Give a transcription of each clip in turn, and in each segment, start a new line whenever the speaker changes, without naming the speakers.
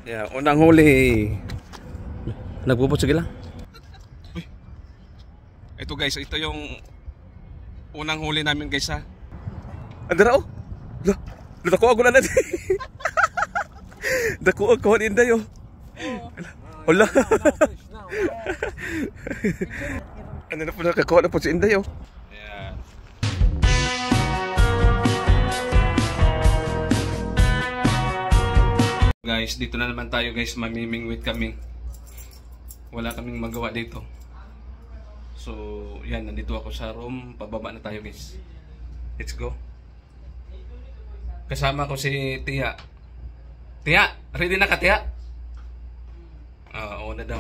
Yeah, unang huli. Nagbubot sige lang. Uy. Ito guys, ito yung unang huli namin guys ha. Andara oh. Dako ako na natin. Dako ako din dayo. Hola. Ano na po nakakuha na po si Inday oh. Ayan. Guys, dito na naman tayo guys, mamimingwit kami. Wala kaming magawa dito. So, yan, nandito ako sa room. Pababa na tayo guys. Let's go. Kasama ko si Tia. Tia, ready na ka Tia? Oo na daw.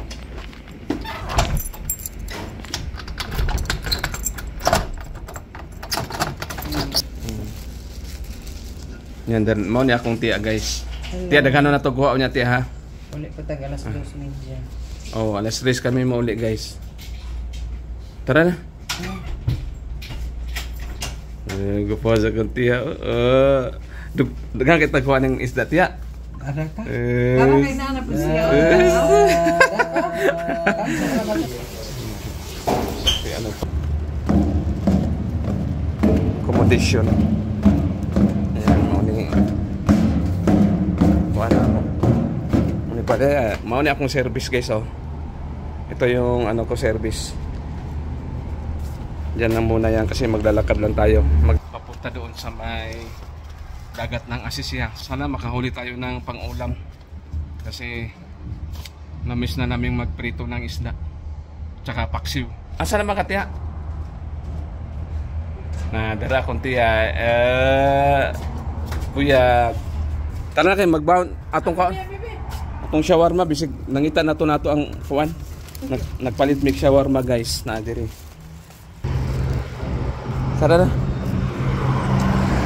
Yan, mau niya akong Tia guys. Tia, daghano na to guha niya Tia ha?
Uli ko tag alas 2:30.
Oh, alas 3 kami mauli guys. Tara na. Gupo sa kong Tia. Daghang kita kuha ng isda Tia.
Ada ka? Parang kay naanap po siya.
Accommodation. Ayan, mau ni akong service guys oh. Ito yung ano ko service. Diyan lang muna yan kasi maglalakad lang tayo. Magpapunta doon sa may dagat ng Asisya. Sana makahuli tayo ng pang-ulam. Kasi na-miss na naming magprito ng isda. Tsaka paksiw. Asa naman ka Tia? Na dara akong Tia. Kuya, tara na kayo magbaon atong ka. Atong shawarma bisig nangita nato ang kuan. Nagpalit mig shawarma guys na diri. Tara na.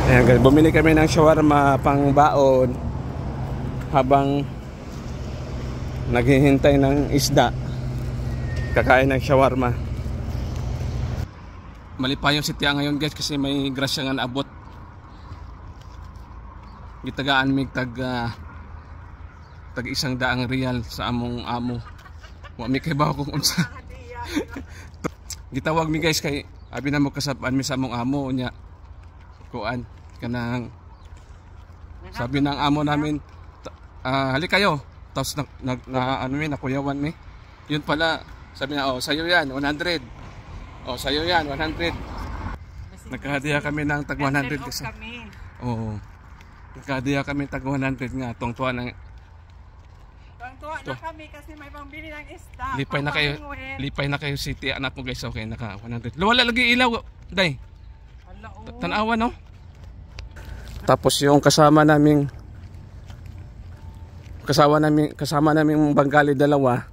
Ayan guys, bumili kami ng shawarma pang baon habang naghihintay ng isda. Kakain ng shawarma. Mali pa yung si Tia ngayon guys kasi may grasya nga naabot. Gitagaan mig tag 100 real sa among amo. Wa mi kay bawo kung unsa. Gitawag mi guys kay abi na mo kasaban mi sa among amo nya. Kuan kanang sabi ng amo namin hali kayo. Tapos ano mi nakuyawan mi. Yun pala sabi na oh sayo yan 100. Oh sayo yan 100. Nagkahadiya kami ng tag 100 kasi. Oo. Nagkahadiya kami tag 100 nga tungtuan ng
tuwa na kami kasi may pambili ng isda.
Lipay na kayo si Tia anak mo guys. Okay, naka 100. Wala lagi ilaw, day. Tanawa no. Tapos yung kasama naming Bengali dalawa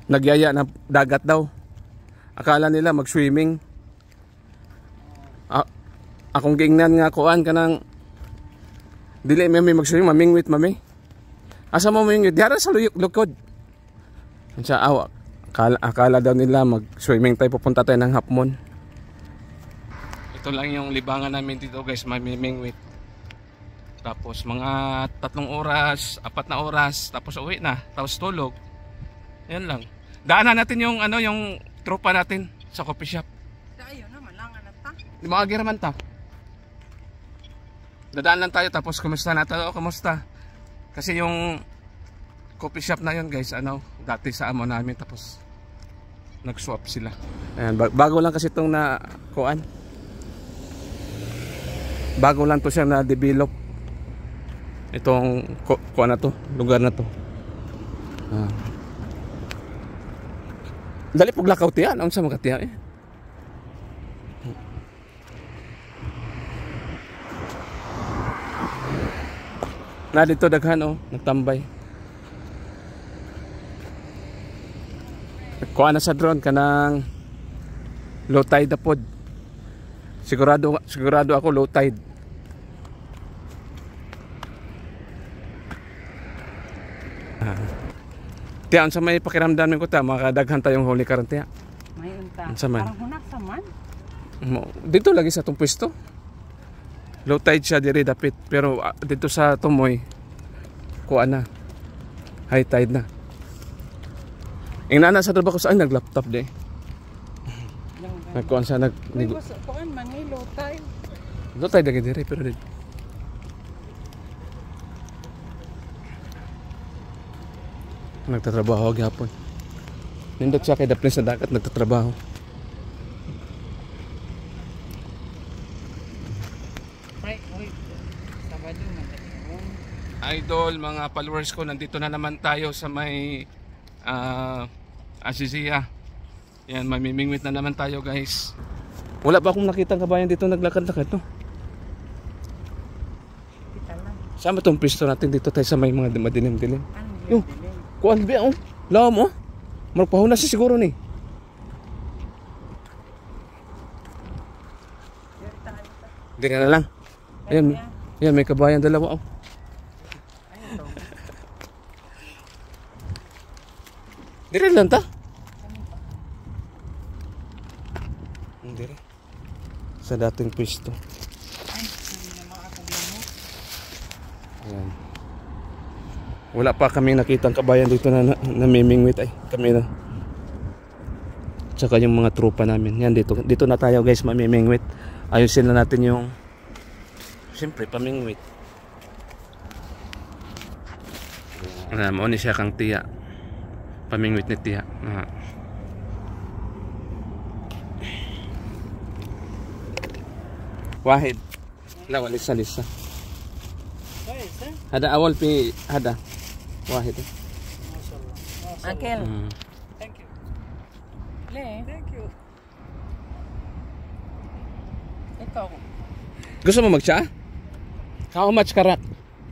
nagyaya na dagat daw. Akala nila mag-swimming. Akong gingnan nga kuan kanang dili may mag-swimming, mamingwit mami. Asa mo yung diara sa lukod. Sa akala daw nila mag-swimming tayo, pupunta tayo ng hapon. Ito lang yung libangan namin dito guys, mamimingwit. Tapos mga 3 oras, 4 na oras, tapos uwi na, tapos tulog. Yan lang. Daanan natin yung ano, yung tropa natin sa coffee shop.
Tayo naman lang ta.
Di mga agiraman ta. Dadaan lang tayo tapos kumusta na tayo, kumusta? Kasi yung coffee shop na yun guys, ano, dati sa amo namin tapos nag-swap sila. Ayan, bago lang kasi itong na kuan. Bago lang to siya na develop. Itong kuan na to, lugar na to. Dali pug lakaw tiyan, unsa man ka tiya eh. Na dito daghan oh, nagtambay. Kuha na sa drone kanang low tide na pod. Sigurado ako low tide. Tiyan sa may pakiramdam ko ta, makadaghan tayong huli karon tiya.
May unta.
Parang
hunak saman.
Dito lagi sa tong pwesto. Low tide siya diri dapit pero dito sa Tumoy kuan na. High tide na. Ang nana sa trabaho saan nag-laptop de. Nagkuan sa
Uy, gusto ko an Manilo tayo.
Lo tayo dagi dire pero di. Nagtatrabaho gyapon. Nindot siya kay daplis sa dagat nagtatrabaho.
Right, uy. Sabado man tayo.
Idol, mga followers ko, nandito na naman tayo sa may Asisia. Yan, mamimingwit na naman tayo guys. Wala pa akong nakitang kabayan dito naglakad-lakad no.
Kita lang.
Saan ba itong pisto natin dito tayo sa may mga madilim-dilim?
Ano
Yo, kuan ba oh? Lawom oh. Magpahuna siya siguro ni. Hindi ka na lang. Ayan, ayan may kabayan dalawa oh. Dire lang ta. Dire. Sa dating pwesto. Ayan. Wala pa kami nakitang kabayan dito na namimingwit ay. Kami na. Tsaka yung mga tropa namin. Yan dito na tayo guys mamimingwit. Ayusin na natin yung siyempre pamingwit. Mo ni siya kang tiya. Pamingwit ni tiya. Wahid. La walisa lisa. Hada awal pi hada. Wahid.
Uncle. Thank you. Le. Thank you. Ikaw.
Gusto mo mag-tsa? How much karak?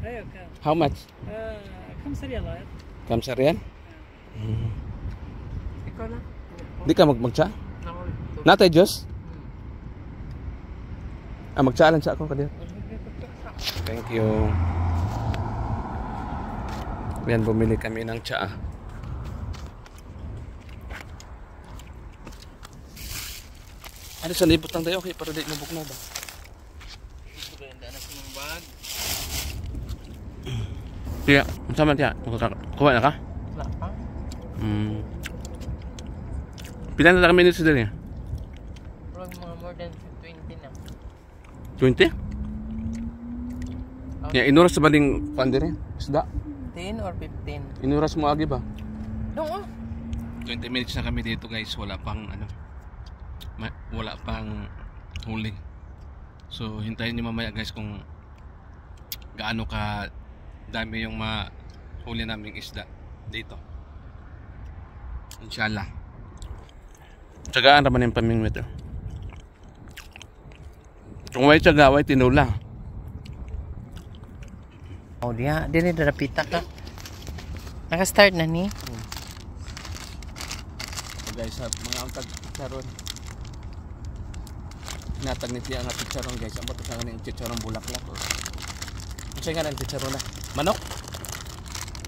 Ayo ka.
How much?
Kam serial lah.
Kamsarian?
Ikaw na.
Di ka mag-tsa? Natay Diyos? Mag-tsa lang sa ako kadir. Thank you. Yan, bumili kami ng tsa. Ano sa libot lang tayo? Okay, para di nabuk na ba? Tiya, sama tiya. Kuha na ka?
Wala pa.
Pila na lang minutes din niya?
Mga more than 20 na.
20? Yeah, inuras sa baling pandere? Isda?
10 or 15?
Inuras mo agi ba?
Oo.
20 minutes na kami dito guys. Wala pang ano. Wala pang huli. So hintayin niyo mamaya guys kung gaano ka dami yung mahuli naming isda dito. Inshallah. Tsagaan naman yung pamingwit. Kung may tsaga, may tinula.
Oh, dia ni darapita ka. Naka-start na ni.
So guys, mga untag charon. Natag ni tiya nga chicharon guys. Ang bato sa kaning chicharon bulaklak. Ano nga ng chicharon na? Manok?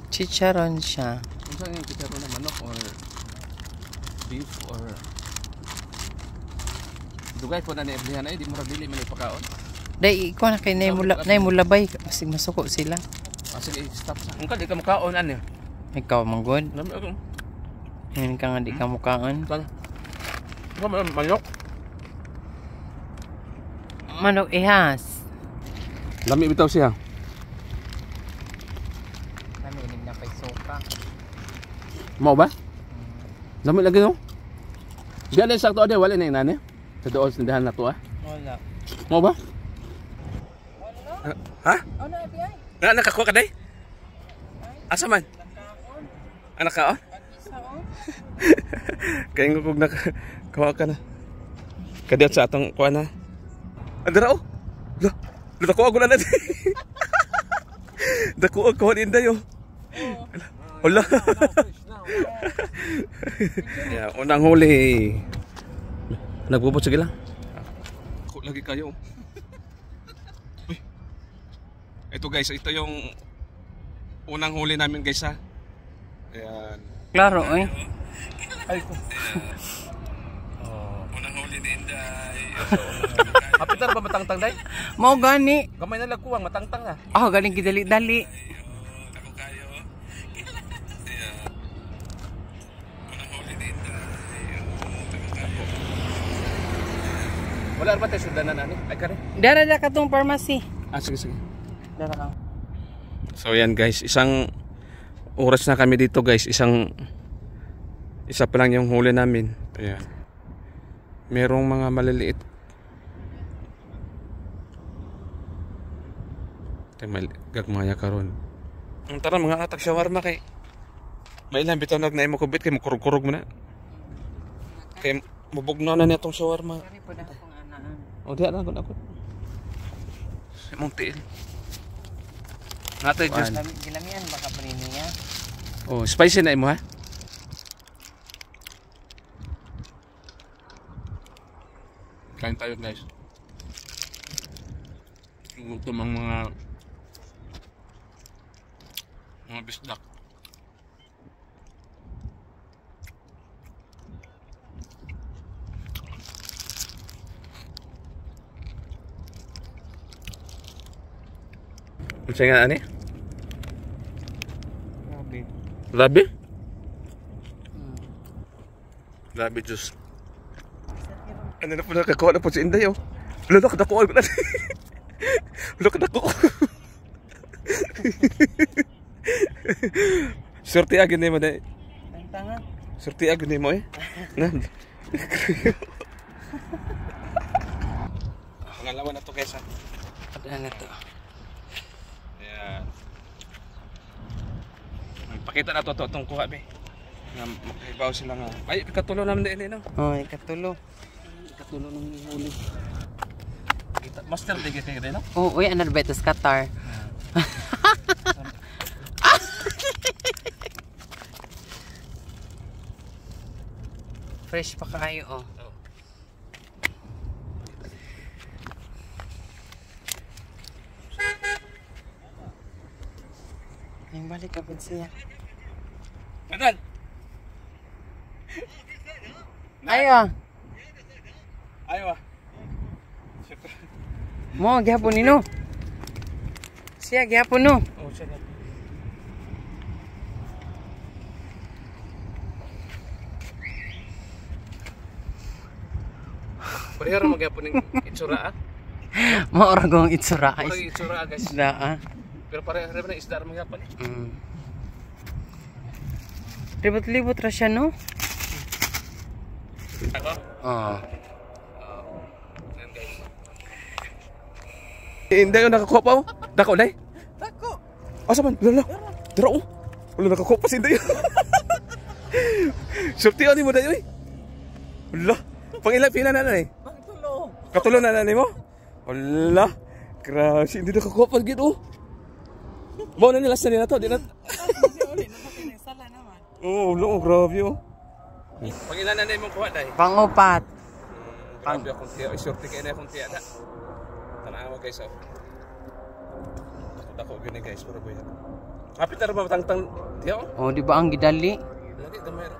Chicharon siya.
Ano sa yung chicharon na? Manok or beef or dugay po na ni-eblihan ay di mura dili man ipakaon.
Dai iko na kay nay mulabay kasi masuko sila.
Sige, stop sa. Kung di ka mukaon ano?
Ikaw manggod.
Lami ako.
Ngayon ka nga di ka mukaan.
Saan? Manok?
Manok ihas.
Lami bitaw siya.
Naminig na kay soka.
Mau ba? Lami lagi no? Diyan din sakto ade wala na inane. Sa doon sindahan na to ah.
Wala.
Mau ba? Ha?
Ano FBI?
Nakakuha ka day? Asa man? Anak ka oh? Kaya nga kung nakakuha ka na. Kadiyat sa atong kuha na. Andara oh. Nakuha ko na natin. Nakuha ko din dayo. Hola. Yeah, unang huli. Nagbubot sige lang. Ako lagi kayo. Uy. Ito guys, ito yung unang huli namin guys ha. Ayan.
Klaro eh.
Ay ko. Unang huli ni Inday. Kapitar ba matangtang day?
Mao gani.
Gamay na lagkuwang matangtang na.
Oh, galing gidali-dali.
Ako Wala ba tayo sudanan ani? Ay kare.
Dara da katong pharmacy.
Ah sige sige.
Dara ka.
So yan guys, isang oras na kami dito guys, isa pa lang yung huli namin. Ayan. Merong mga maliliit. Gagmaya karon. Ang tara mga atak shawarma kay. May ilang bitaw nag naimo kubit kay mukurog-kurog mo na. Kay mubugnaw na niya tong shawarma.
Kani po na akong anaan.
O diya na ako. Imong tiil. Natay just
Gilamian baka pa niya.
oh, spicy na imo ha. Kain tayo guys. Gutom ang mga bisdak. Masaya nga ani? Labi? Labi juice. Ano na po nakakuha na po si Inday oh. Wala na kadakuha ko na. Wala kadakuha. Surti agin na mo na.
Tanga.
Surti agin na mo eh. Na. Pangalawa na to kesa.
Ada na to.
Ayan. Pakita na to itong kuha be. Na makahibaw sila nga. Ay, ikatulo naman din no?
Oh, ikatulo.
Ikatulo ng huli. Master digit kayo rin no?
Oh, uy, anar betes Qatar. Fresh pa kayo oh. Yung balik ka pa siya.
Madal!
Ayo.
Ayaw ah.
Mo gyapon nino. Siya gyapon no.
Oh, siya na. Parehara magyapon ng itsura ah.
Maura gong itsura.
Parang itsura guys.
Isda ah.
Pero parehara na isda rin magyapon eh.
Libot-libot ra siya no?
Ako?
Oo.
Ayan guys. Hindi yung nakakuha pa oh. Dako day?
Tako.
Asa man? Lala. Dara oh. Wala nakakuha pa si Inday. Surti ni mo day oy. Wala. Pangilan pila na na eh.
Pangtulo.
Katulo na na mo? Wala. Grabe, hindi nakakuha pa gid oh. Mo na nila sa nila to, di na.
Sala naman.
Oh, no, grabe oh. Pangilan na mong kuha day?
Pangupat.
Grabe akong tiya. Ay, surti kayo na akong tiya da. Tanawa guys oh. Dako gini guys, para buya. Kapit na ba tang tiya oh?
Oh, di ba ang gidali?
Lagi damay ra.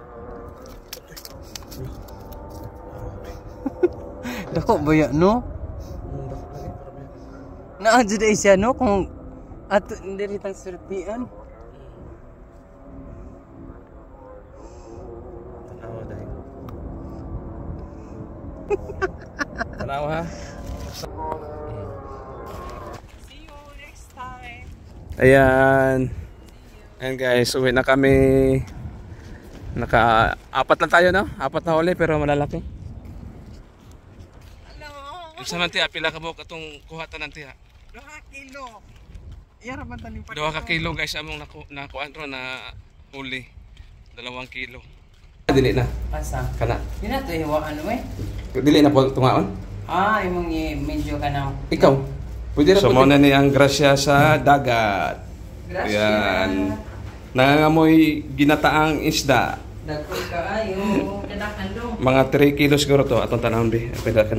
Dako ba ya no?
Dako lagi para buya.
Naadyo day siya no kung ato hindi tang surtian.
Tanawa dahil. Tanawa ha.
See you next time.
Ayan. Ayan guys, uwi na kami. Naka-apat lang tayo no? Apat na huli pero malalaki.
Hello.
Isa man tiya, pila ka mo katong kuhatan ng tiya?
2 kilo. Iyara man tanim pa.
2 ka kilo guys among nakuan ro na huli. 2 kilo. Dili na.
Asa?
Kana.
Di na to hiwaan mo eh.
Dili na po tungaon.
Ah, imong medyo ka na.
Ikaw. Pwede ra so, mo na ni ang grasya sa dagat.
Gracias.
Yan. Nangangamoy ginataang isda.
Dagko ka ayo. Kanakan do.
Mga 3 kilos siguro to atong tanahon bi. Pwede ka